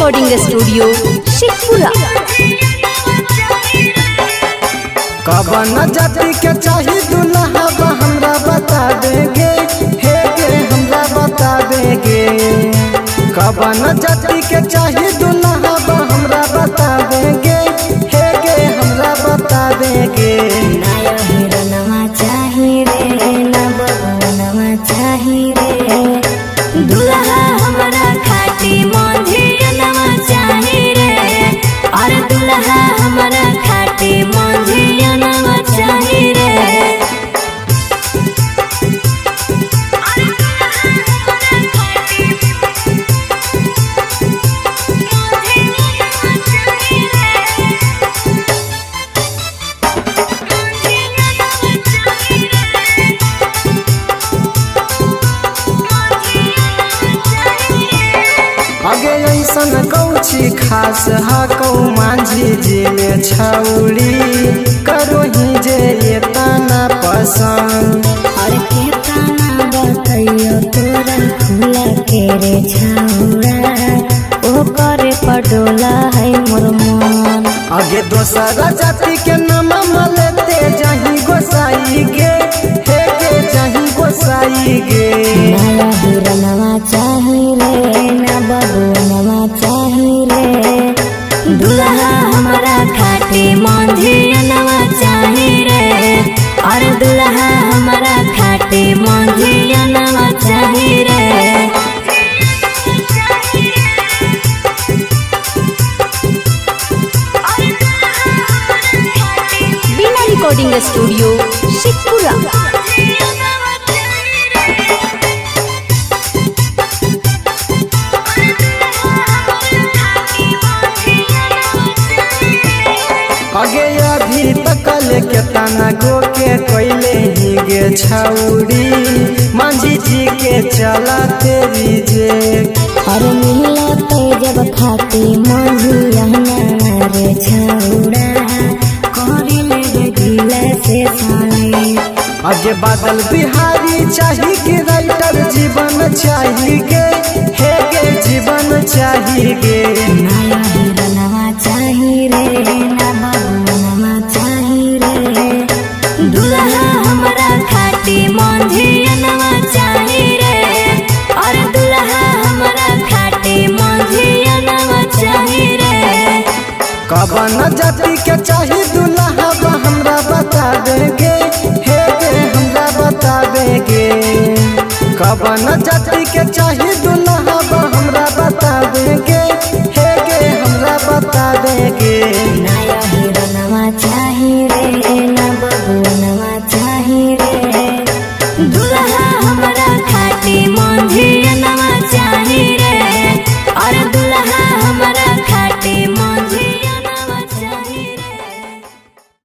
Recording studio Sheikhpura. कवन जाति के चाही दुल्हा हमरा बता देंगे, हे गे हमरा बता देंगे। कवन जाति के चाही दुल्हा हमरा बता देंगे, हे गे हमरा बता देंगे। नया हिरनवा चाही रे, ना बबुनवा चाही रे, दुल्हा हमरा खाटी मंझियनवा चाही रे, और दुल्हा हमरा खाटी मंझियनवा चाही रे। आगे ऐसन कौची खास हा कौ मांझी जी में छौड़ी करो ही जे ये तना पसंद। और के ताना बतैयो तोरा खुला के रे छौड़ा, ओ करे पडोला है मोर मन। आगे दोसरा जाति के नाम लेते जाही गोसाई गे, हे गे जाही गोसाई गे। नया हिरनवा चाही रे, ना बबुनवा चाही रे, दुल्हा हमरा खाटी मंझियनवा चाही रे, और दुल्हा हमरा खाटी मंझियनवा चाही रे। बिना रिकॉर्डिंग स्टूडियो शेखपुरा। आगे अभी तकल के तना गो के कोयले ही गे छौड़ी मांझी जी के चला तेरी जे। और मिलते जब खाती मंझियनवा रे छौड़ा, करे ले दिल से साले। आगे बादल बिहारी चाही कि राइटर जीवन चाही गे, हे गे जीवन चाही गे। नया हिरनवा चाही रे, ना बबुनवा चाही रे, दुल्हा हमरा खाटी मंझियनवा चाही रे, और दुल्हा हमरा खाटी मंझियनवा चाही रे। कवन जाति के चाही दुल्हा हमरा बता देंगे, हे गे हमरा बता देंगे। कवन जाति के चाही